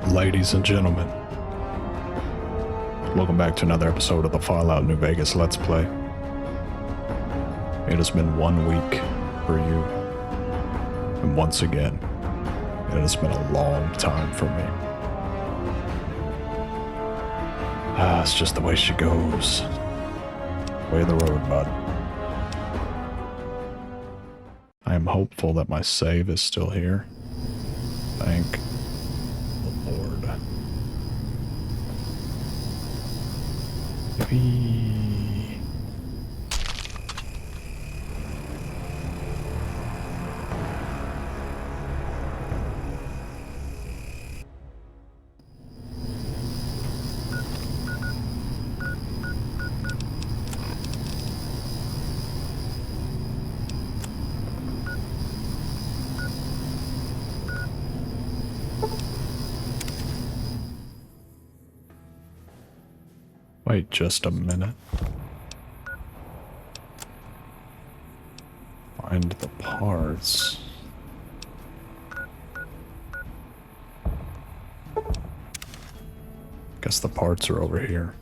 Ladies and gentlemen, welcome back to another episode of the Fallout New Vegas Let's Play. It has been 1 week for you, and once again, it has been a long time for me. It's just the way she goes. Way of the road, bud. I am hopeful that my save is still here. Thank the Lord. Yippee. Wait just a minute. Find the parts. Guess the parts are over here.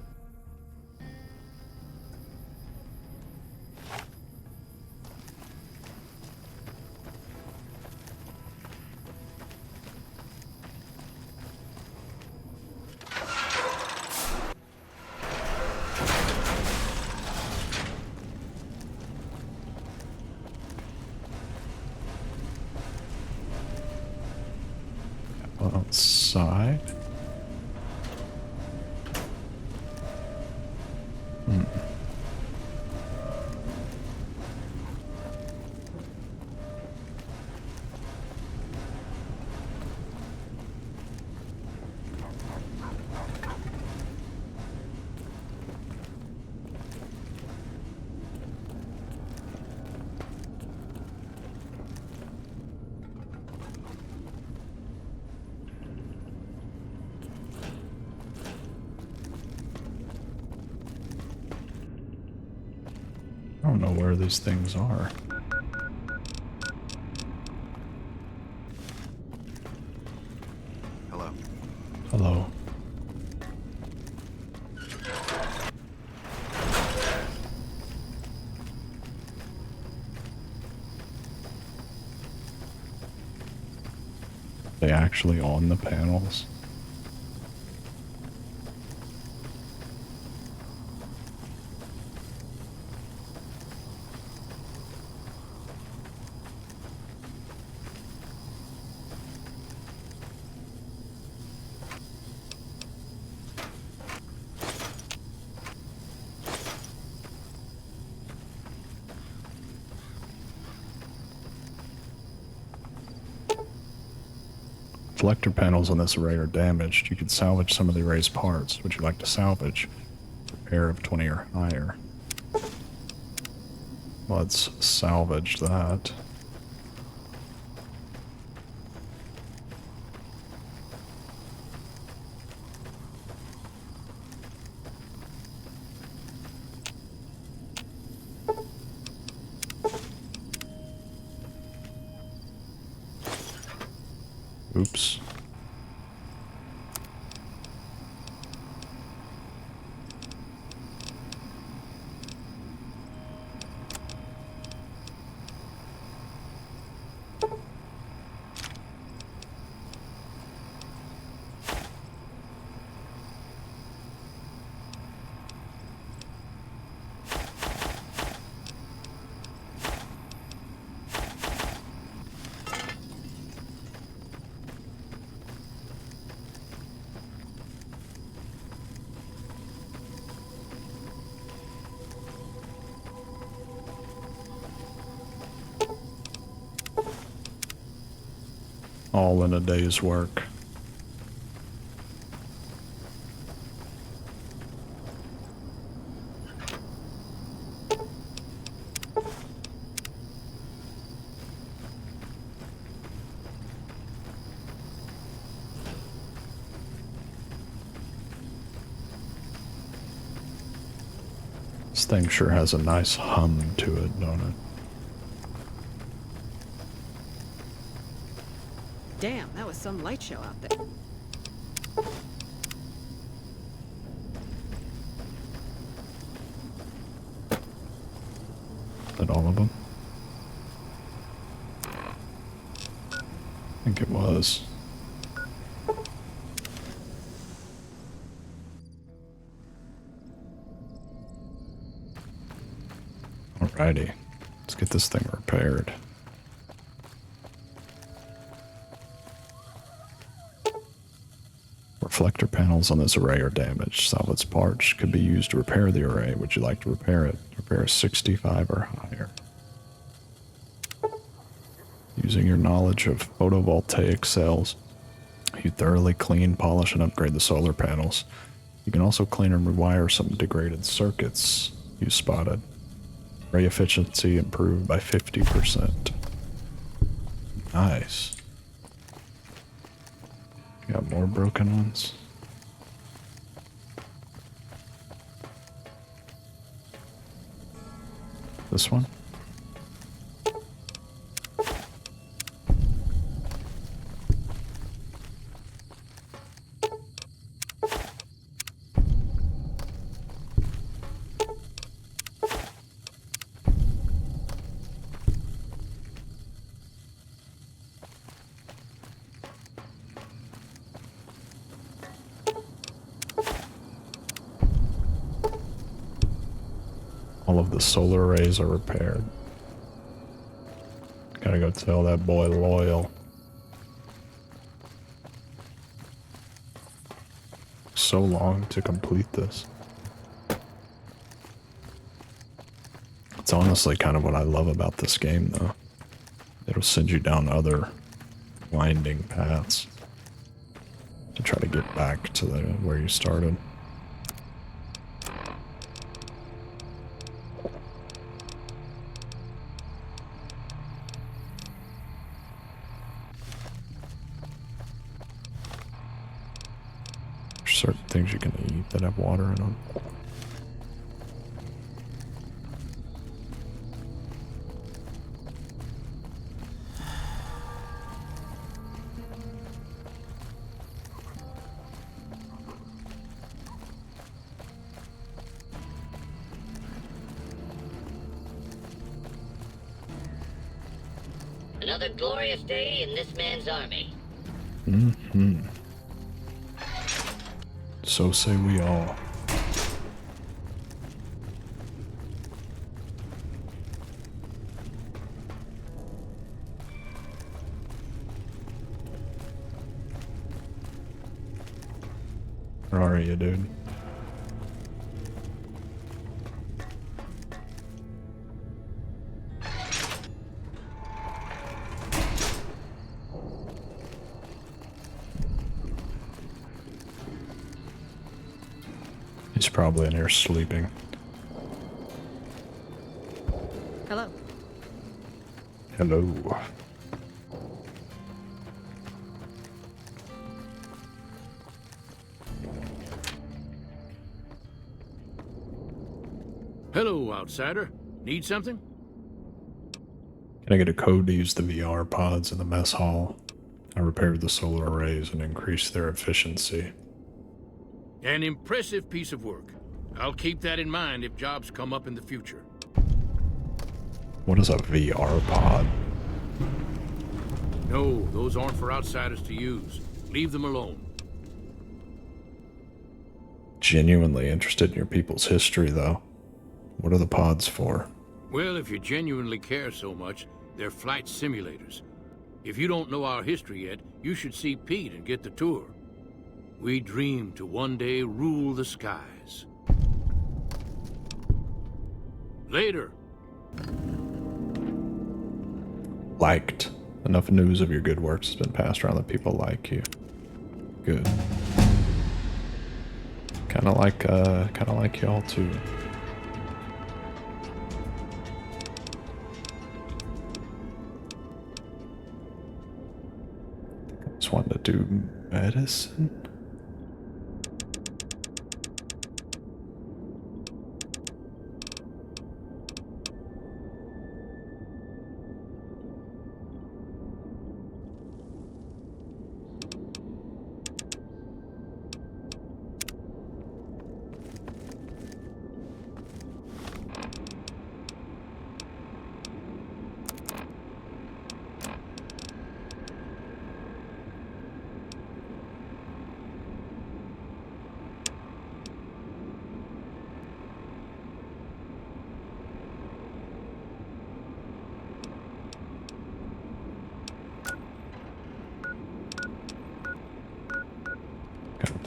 Outside. I don't know where these things are. Hello. Hello. They actually on the panels? Collector panels on this array are damaged. You can salvage some of the array's parts. Would you like to salvage? Repair of 20 or higher. Let's salvage that. Oops. All in a day's work. This thing sure has a nice hum to it, don't it? Damn, that was some light show out there. Is that all of them? I think it was. Alrighty, let's get this thing repaired. Reflector panels on this array are damaged. Salvage parts could be used to repair the array. Would you like to repair it? Repair 65 or higher. Using your knowledge of photovoltaic cells, you thoroughly clean, polish, and upgrade the solar panels. You can also clean and rewire some degraded circuits you spotted. Array efficiency improved by 50%. Nice. Got more broken ones. This one? All of the solar arrays are repaired. Gotta go tell that boy Loyal. So long to complete this. It's honestly kind of what I love about this game, though. It'll send you down other winding paths to try to get back to where you started. Certain things you can eat that have water in them. Another glorious day in this man's army. Mm-hmm. So say we all. Where are you, dude? He's probably in here sleeping. Hello. Hello. Hello, outsider. Need something? Can I get a code to use the VR pods in the mess hall? I repaired the solar arrays and increased their efficiency. An impressive piece of work. I'll keep that in mind if jobs come up in the future. What is a VR pod? No, those aren't for outsiders to use. Leave them alone. Genuinely interested in your people's history, though. What are the pods for? Well, if you genuinely care so much, they're flight simulators. If you don't know our history yet, you should see Pete and get the tour. We dream to one day rule the skies. Later. Liked. Enough news of your good works has been passed around that people like you. Good. Kinda like y'all too. I just wanted to do medicine.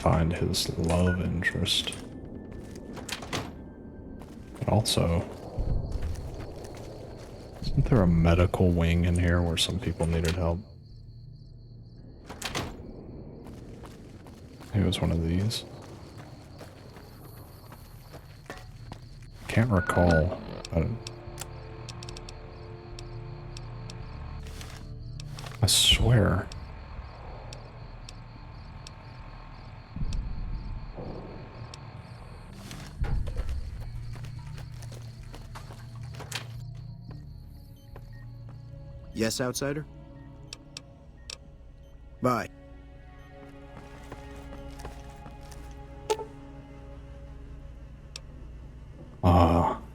find his love interest. But also, isn't there a medical wing in here where some people needed help? It was one of these. Can't recall. I swear. Yes, outsider? Bye.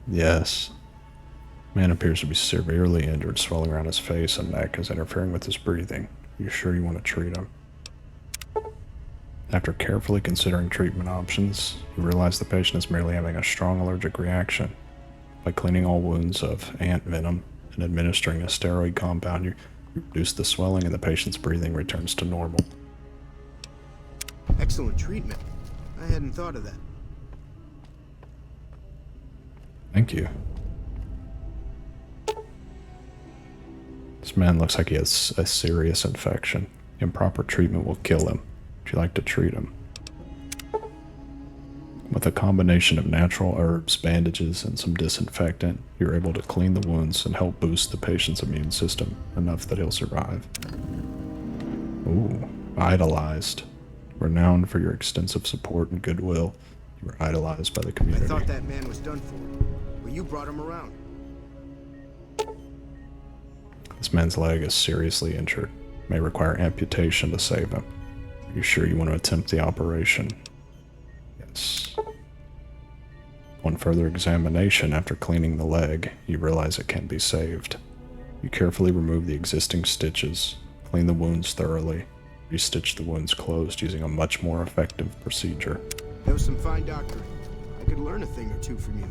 Yes. Man appears to be severely injured. Swelling around his face and neck is interfering with his breathing. You sure you want to treat him? After carefully considering treatment options, you realize the patient is merely having a strong allergic reaction. By cleaning all wounds of ant venom and administering a steroid compound, you reduce the swelling and the patient's breathing returns to normal. Excellent treatment. I hadn't thought of that. Thank you. This man looks like he has a serious infection. Improper treatment will kill him. Would you like to treat him? With a combination of natural herbs, bandages, and some disinfectant, you're able to clean the wounds and help boost the patient's immune system enough that he'll survive. Ooh, idolized. Renowned for your extensive support and goodwill, you were idolized by the community. I thought that man was done for, but you brought him around. This man's leg is seriously injured. May require amputation to save him. Are you sure you want to attempt the operation? Yes. On further examination after cleaning the leg, you realize it can be saved. You carefully remove the existing stitches, clean the wounds thoroughly, restitch the wounds closed using a much more effective procedure. That was some fine doctoring. I could learn a thing or two from you.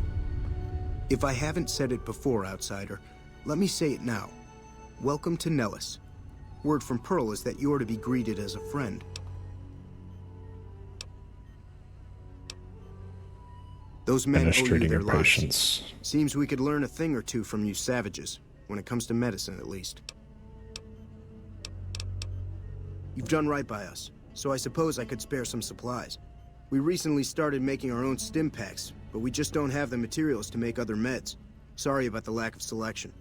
If I haven't said it before, outsider, let me say it now. Welcome to Nellis. Word from Pearl is that you're to be greeted as a friend. Those men owe you Treating their your lives. patients. Seems we could learn a thing or two from you savages, when it comes to medicine at least. You've done right by us, so I suppose I could spare some supplies. We recently started making our own stim packs, but we just don't have the materials to make other meds. Sorry about the lack of selection.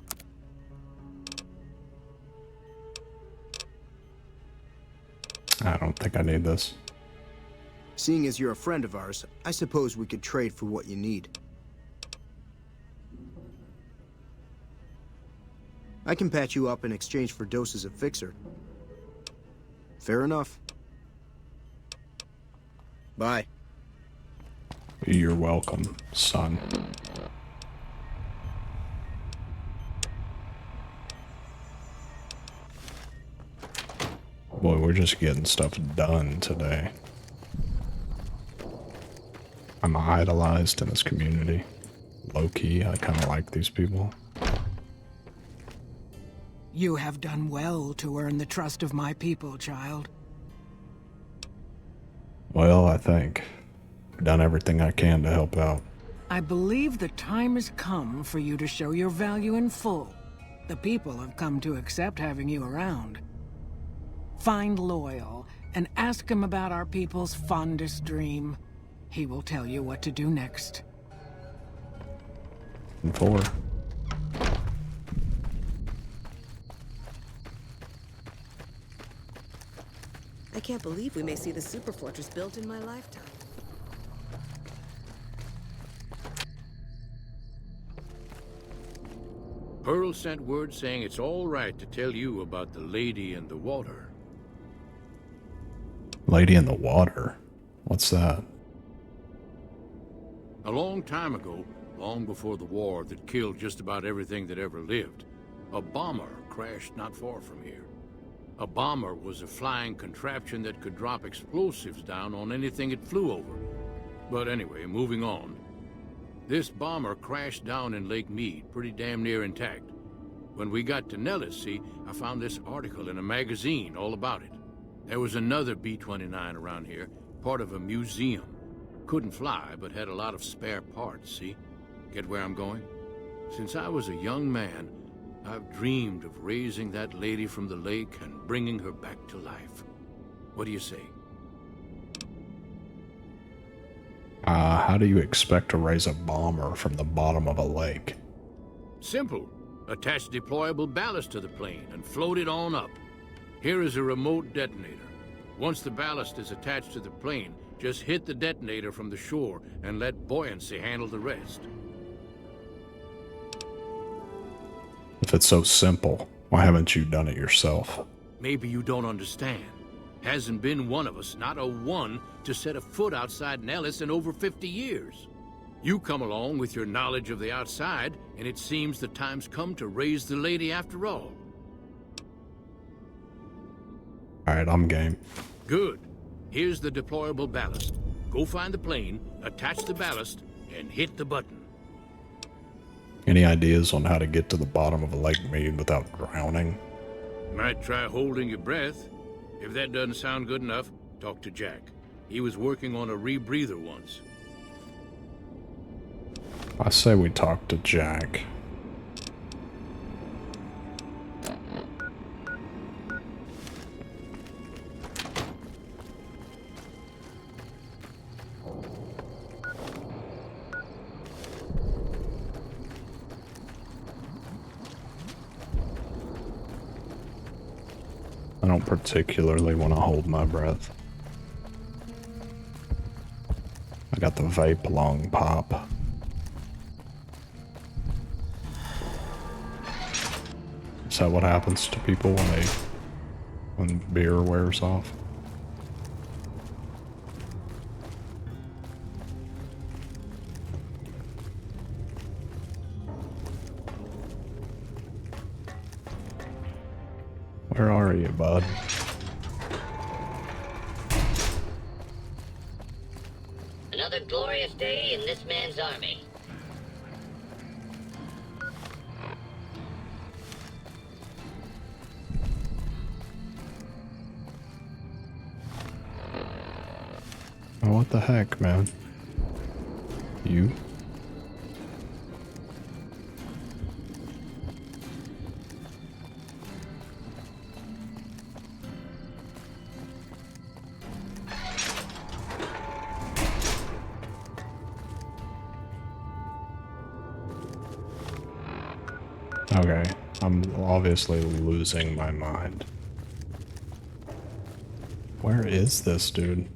I don't think I need this. Seeing as you're a friend of ours, I suppose we could trade for what you need. I can patch you up in exchange for doses of Fixer. Fair enough. Bye. You're welcome, son. Boy, we're just getting stuff done today. I'm idolized in this community. Low-key, I kind of like these people. You have done well to earn the trust of my people, child. Well, I think I've done everything I can to help out. I believe the time has come for you to show your value in full. The people have come to accept having you around. Find Loyal and ask him about our people's fondest dream. He will tell you what to do next. And 4. I can't believe we may see the super fortress built in my lifetime. Pearl sent word saying it's all right to tell you about the lady in the water. Lady in the water? What's that? A long time ago, long before the war that killed just about everything that ever lived, a bomber crashed not far from here. A bomber was a flying contraption that could drop explosives down on anything it flew over. But anyway, moving on. This bomber crashed down in Lake Mead, pretty damn near intact. When we got to Nellis, see, I found this article in a magazine all about it. There was another B-29 around here, Part of a museum. Couldn't fly, but had a lot of spare parts, see? Get where I'm going? Since I was a young man, I've dreamed of raising that lady from the lake and bringing her back to life. What do you say? How do you expect to raise a bomber from the bottom of a lake? Simple. Attach deployable ballast to the plane and float it on up. Here is a remote detonator. Once the ballast is attached to the plane, just hit the detonator from the shore and let buoyancy handle the rest. If it's so simple, why haven't you done it yourself? Maybe you don't understand. Hasn't been one of us, not a one, to set a foot outside Nellis in over 50 years. You come along with your knowledge of the outside, and it seems the time's come to raise the lady after all. Alright, I'm game. Good. Here's the deployable ballast. Go find the plane, attach the ballast, and hit the button. Any ideas on how to get to the bottom of a lake mead without drowning? Might try holding your breath. If that doesn't sound good enough, talk to Jack. He was working on a rebreather once. I say we talk to Jack. I don't particularly want to hold my breath. I got the vape lung pop. Is that what happens to people when beer wears off? Where are you, bud? Another glorious day in this man's army. Oh, what the heck, man? You? Okay, I'm obviously losing my mind. Where is this dude?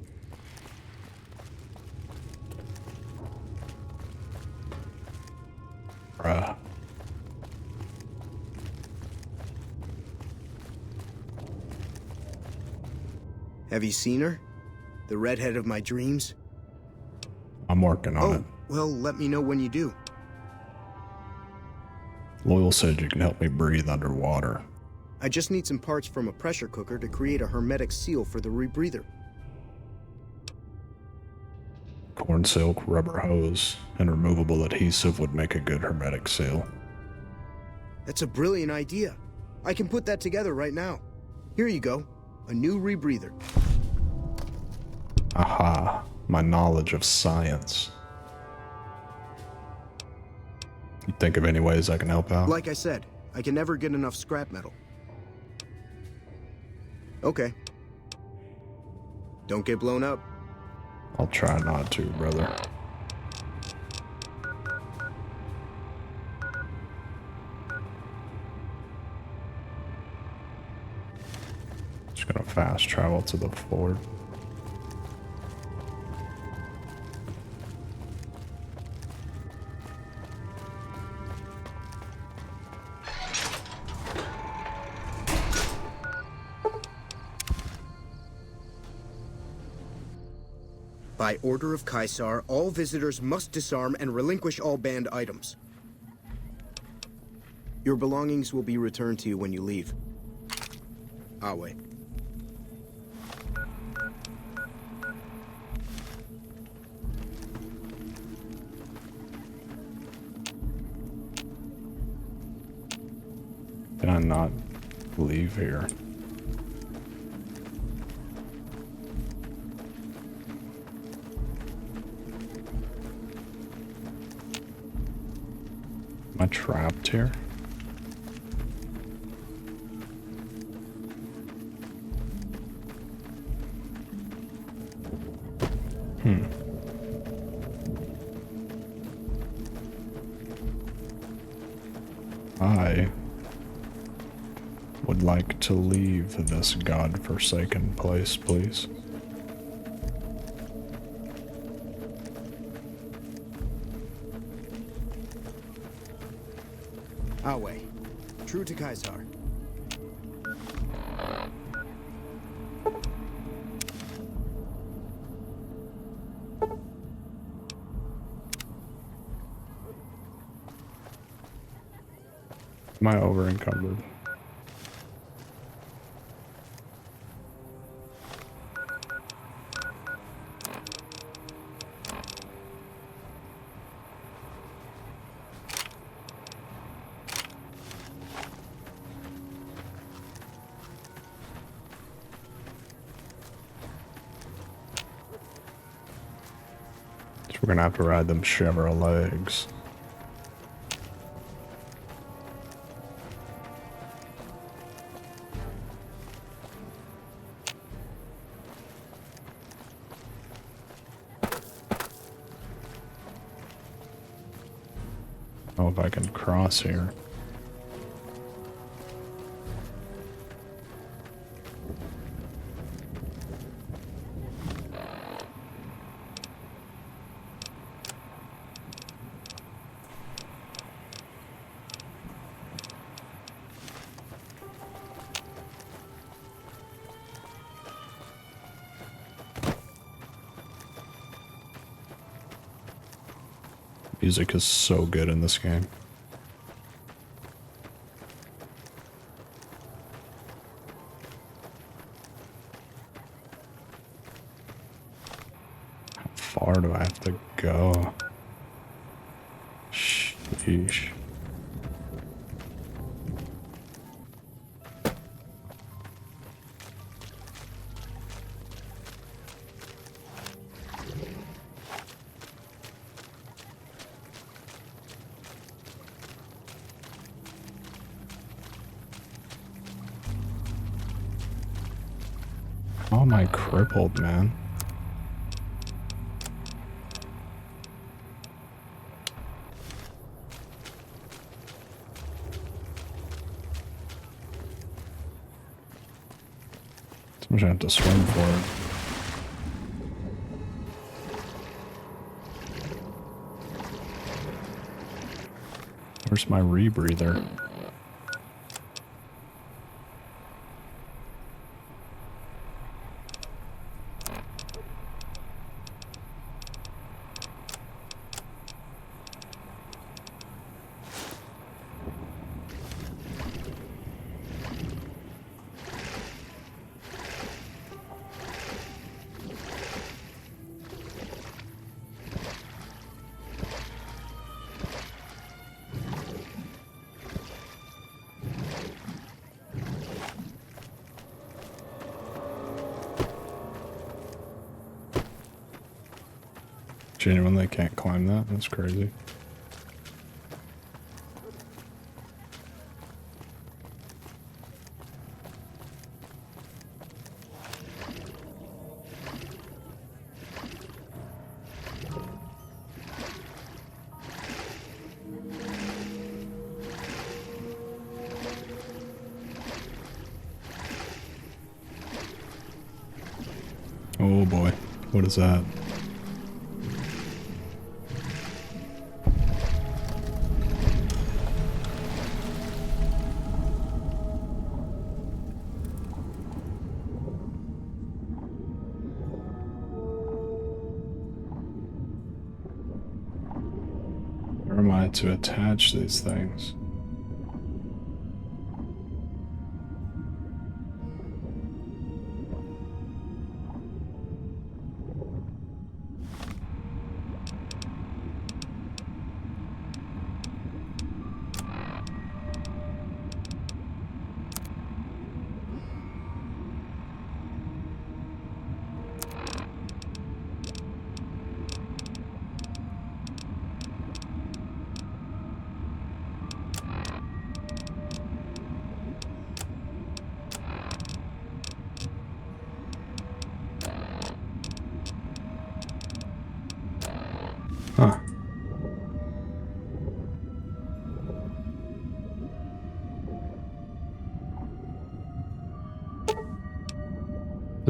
Bruh. Have you seen her? The redhead of my dreams? I'm working on it. Well, let me know when you do. Loyal said you can help me breathe underwater. I just need some parts from a pressure cooker to create a hermetic seal for the rebreather. Corn silk, rubber hose, and removable adhesive would make a good hermetic seal. That's a brilliant idea. I can put that together right now. Here you go. A new rebreather. Aha, my knowledge of science. You think of any ways I can help out? Like I said, I can never get enough scrap metal. Okay. Don't get blown up. I'll try not to, brother. Just gonna fast travel to the fort. By order of Caesar, all visitors must disarm and relinquish all banned items. Your belongings will be returned to you when you leave. I'll wait. Can I not leave here? Am I trapped here? I would like to leave this godforsaken place, please. Away. True to Kaisar. Am I over encumbered? We're gonna have to ride them Chevrolets. Oh, if I can cross here. Music is so good in this game. How far do I have to go? Sheesh. How am I crippled, man? I'm gonna have to swim for it. Where's my rebreather? Genuinely can't climb that? That's crazy. Oh boy, what is that? Where am I to attach these things?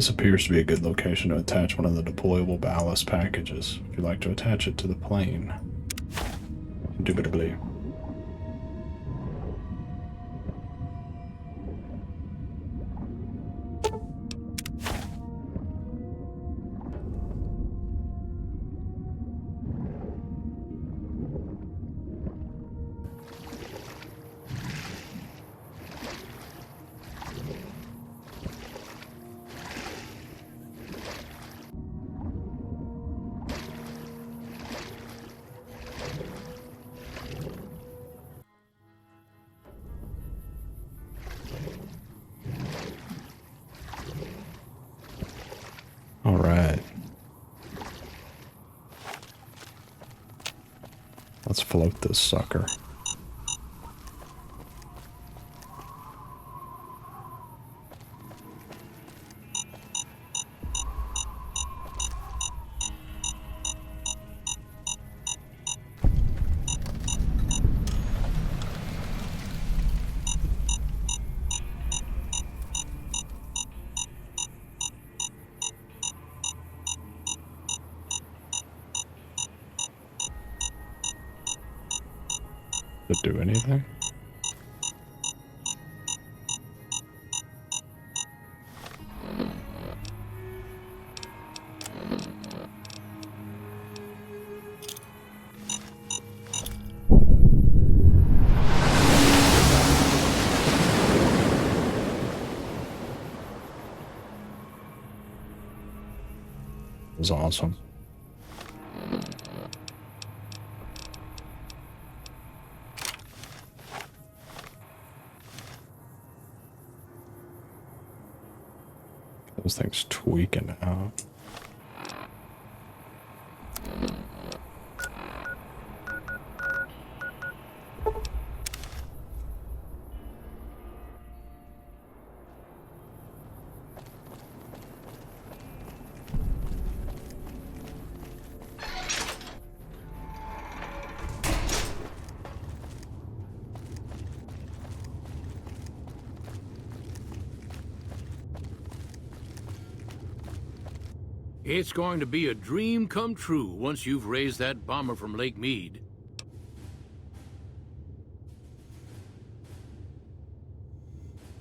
This appears to be a good location to attach one of the deployable ballast packages. If you'd like to attach it to the plane. Indubitably. All right. Let's float this sucker. Did it do anything? It was awesome. This thing's tweaking out. It's going to be a dream come true once you've raised that bomber from Lake Mead.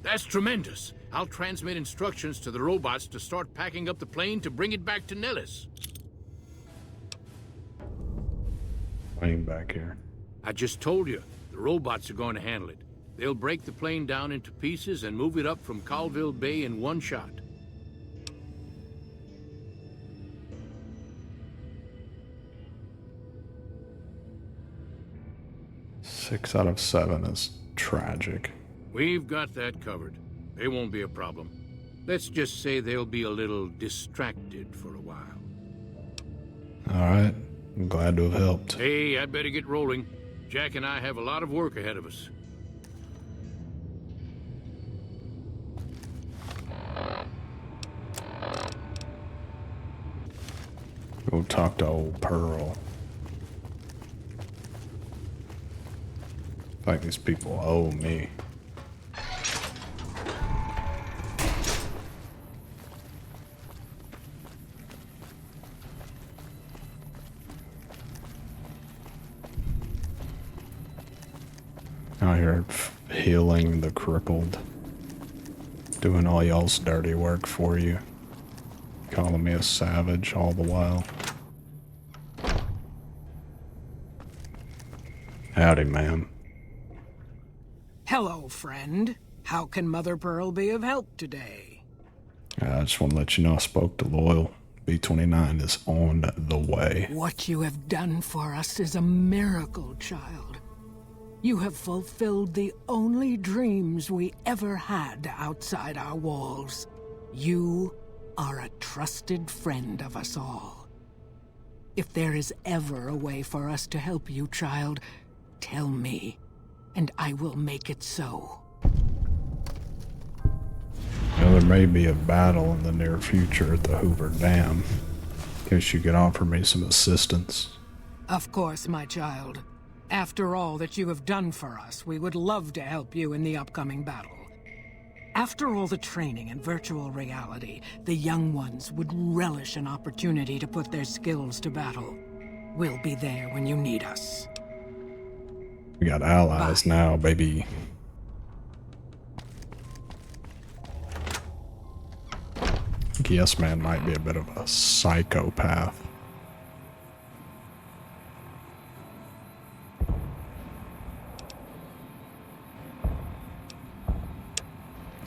That's tremendous. I'll transmit instructions to the robots to start packing up the plane to bring it back to Nellis. Plane back here. I just told you, the robots are going to handle it. They'll break the plane down into pieces and move it up from Colville Bay in one shot. 6 out of 7 is tragic. We've got that covered. They won't be a problem. Let's just say they'll be a little distracted for a while. Alright, I'm glad to have helped. Hey, I'd better get rolling. Jack and I have a lot of work ahead of us. Go talk to old Pearl. Like these people owe me. Out here healing the crippled. Doing all y'all's dirty work for you. Calling me a savage all the while. Howdy, ma'am. Hello, friend. How can Mother Pearl be of help today? I just want to let you know I spoke to Loyal. B-29 is on the way. What you have done for us is a miracle, child. You have fulfilled the only dreams we ever had outside our walls. You are a trusted friend of us all. If there is ever a way for us to help you, child, tell me, and I will make it so. Well, there may be a battle in the near future at the Hoover Dam. Guess you could offer me some assistance. Of course, my child. After all that you have done for us, we would love to help you in the upcoming battle. After all the training in virtual reality, the young ones would relish an opportunity to put their skills to battle. We'll be there when you need us. We got allies now, baby. I think Yes Man might be a bit of a psychopath.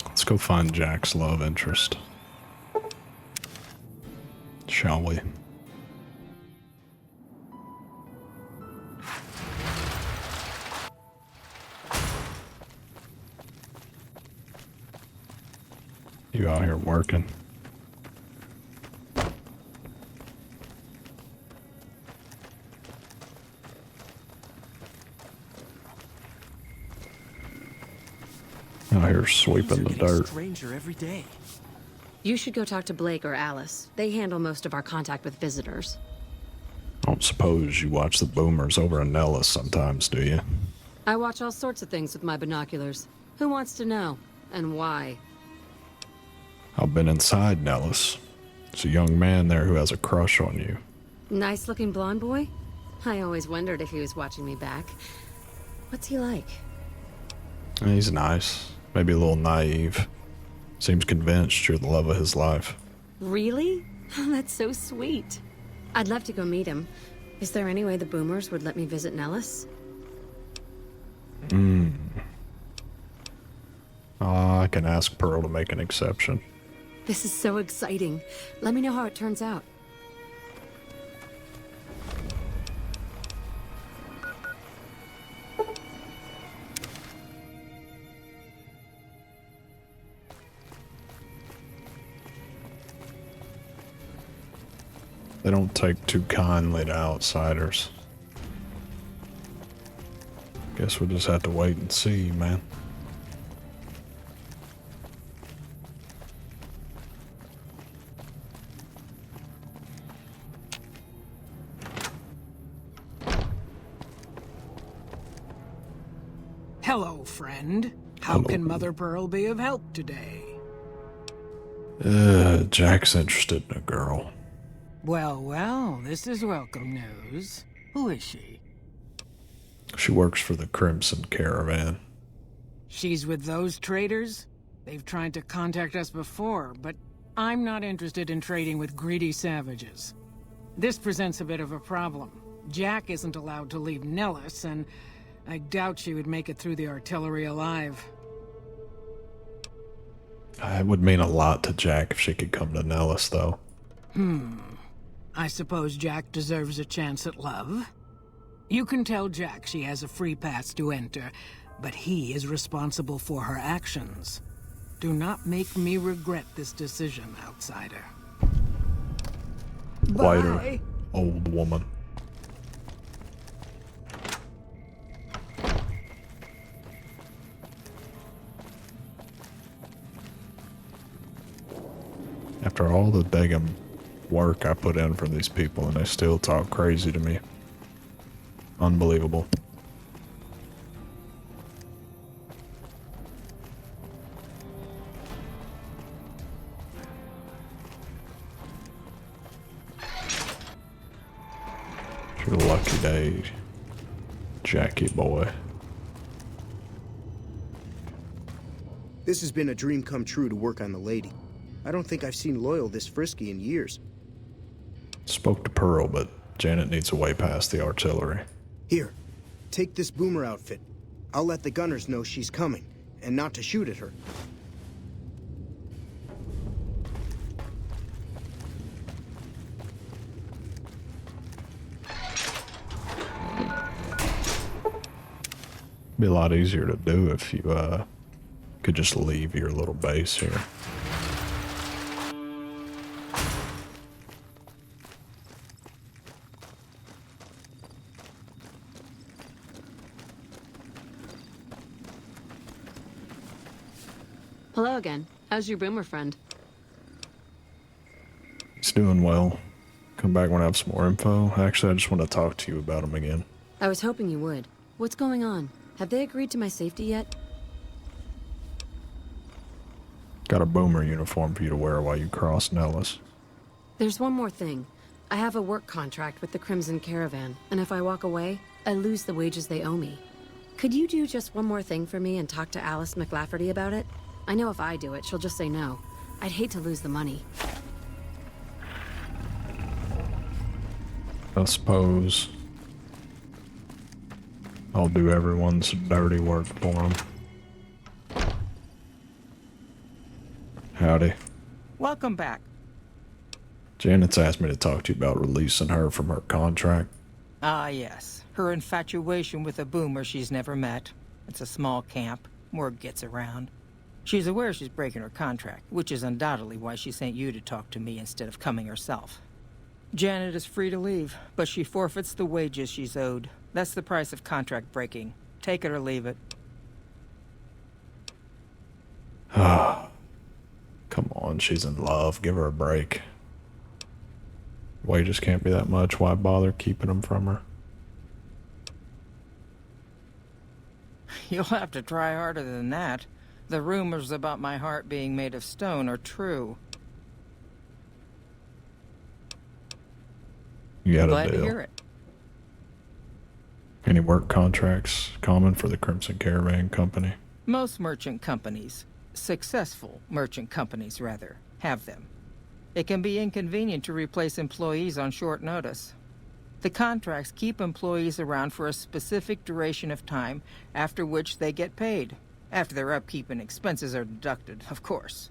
Let's go find Jack's love interest. Shall we? You out here working? Out here sweeping the dirt. Stranger every day. You should go talk to Blake or Alice. They handle most of our contact with visitors. I don't suppose you watch the boomers over in Nellis sometimes, do you? I watch all sorts of things with my binoculars. Who wants to know? And why? I've been inside Nellis. There's a young man there who has a crush on you. Nice-looking blonde boy? I always wondered if he was watching me back. What's he like? He's nice. Maybe a little naive. Seems convinced you're the love of his life. Really? That's so sweet. I'd love to go meet him. Is there any way the boomers would let me visit Nellis? I can ask Pearl to make an exception. This is so exciting. Let me know how it turns out. They don't take too kindly to outsiders. Guess we'll just have to wait and see, man. Hello, friend. How Hello. can Mother Pearl be of help today? Jack's interested in a girl. Well, this is welcome news. Who is she? She works for the Crimson Caravan. She's with those traders? They've tried to contact us before, but I'm not interested in trading with greedy savages. This presents a bit of a problem. Jack isn't allowed to leave Nellis, and I doubt she would make it through the artillery alive. It would mean a lot to Jack if she could come to Nellis, though. I suppose Jack deserves a chance at love. You can tell Jack she has a free pass to enter, but he is responsible for her actions. Do not make me regret this decision, outsider. Whiter, Bye. old woman. After all the daggum work I put in for these people, and they still talk crazy to me. Unbelievable. It's your lucky day, Jackie boy. This has been a dream come true to work on the lady. I don't think I've seen Loyal this frisky in years. Spoke to Pearl, but Janet needs a way past the artillery. Here, take this boomer outfit. I'll let the gunners know she's coming, and not to shoot at her. Be a lot easier to do if you could just leave your little base here. Hello again. How's your boomer friend? He's doing well. Come back when I have some more info. Actually, I just want to talk to you about him again. I was hoping you would. What's going on? Have they agreed to my safety yet? Got a boomer uniform for you to wear while you cross Nellis. There's one more thing. I have a work contract with the Crimson Caravan, and if I walk away, I lose the wages they owe me. Could you do just one more thing for me and talk to Alice McLafferty about it? I know if I do it, she'll just say no. I'd hate to lose the money. I suppose I'll do everyone's dirty work for them. Howdy. Welcome back. Janet's asked me to talk to you about releasing her from her contract. Ah, yes. Her infatuation with a boomer she's never met. It's a small camp. Word gets around. She's aware she's breaking her contract, which is undoubtedly why she sent you to talk to me instead of coming herself. Janet is free to leave, but she forfeits the wages she's owed. That's the price of contract breaking. Take it or leave it. Come on, she's in love. Give her a break. Wages can't be that much. Why bother keeping them from her? You'll have to try harder than that. The rumors about my heart being made of stone are true. You got Glad a to deal. hear it. Any work contracts common for the Crimson Caravan Company? Most merchant companies, successful merchant companies rather, have them. It can be inconvenient to replace employees on short notice. The contracts keep employees around for a specific duration of time, after which they get paid. After their upkeep and expenses are deducted, of course.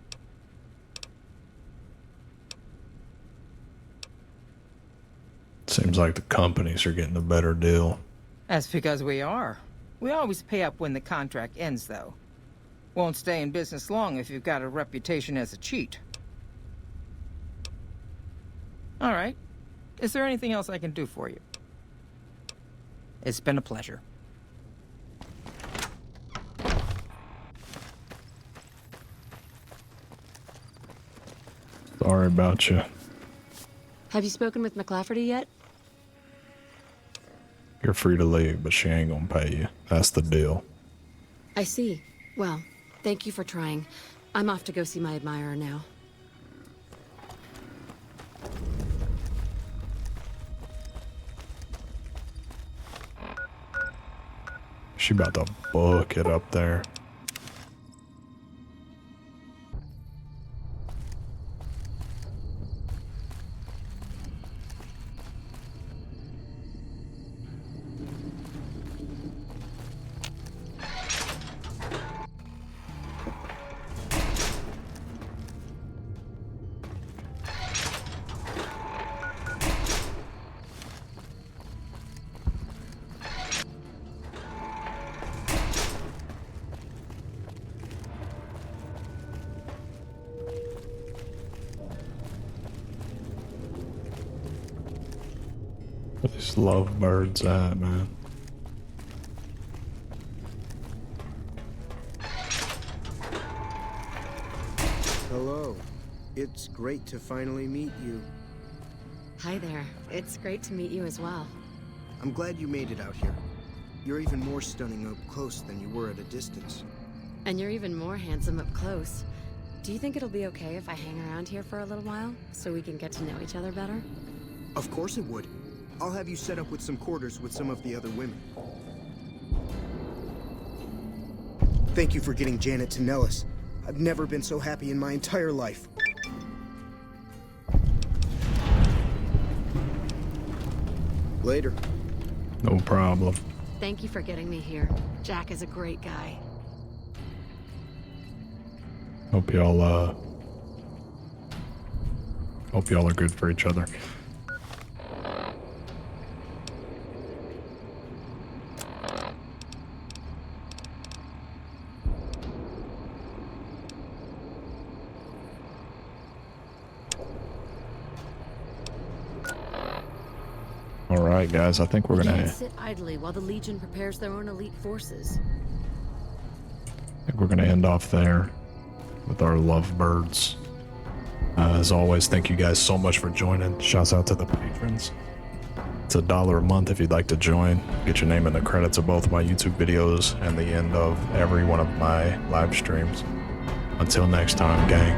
Seems like the companies are getting a better deal. That's because we are. We always pay up when the contract ends, though. Won't stay in business long if you've got a reputation as a cheat. All right. Is there anything else I can do for you? It's been a pleasure. Sorry about you. Have you spoken with McLafferty yet? You're free to leave, but she ain't gonna pay you. That's the deal. I see. Well, thank you for trying. I'm off to go see my admirer now. She about to book it up there. Where these lovebirds at, man? Hello. It's great to finally meet you. Hi there. It's great to meet you as well. I'm glad you made it out here. You're even more stunning up close than you were at a distance. And you're even more handsome up close. Do you think it'll be okay if I hang around here for a little while, so we can get to know each other better? Of course it would. I'll have you set up with some quarters with some of the other women. Thank you for getting Janet to Nellis. I've never been so happy in my entire life. Later. No problem. Thank you for getting me here. Jack is a great guy. Hope y'all are good for each other. All right, guys, I think we're We gonna. can't sit idly while the Legion prepares their own elite forces. I think we're gonna end off there with our lovebirds. As always, thank you guys so much for joining. Shouts out to the patrons. It's $1 a month if you'd like to join. Get your name in the credits of both my YouTube videos and the end of every one of my live streams. Until next time, gang.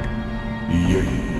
Yeah.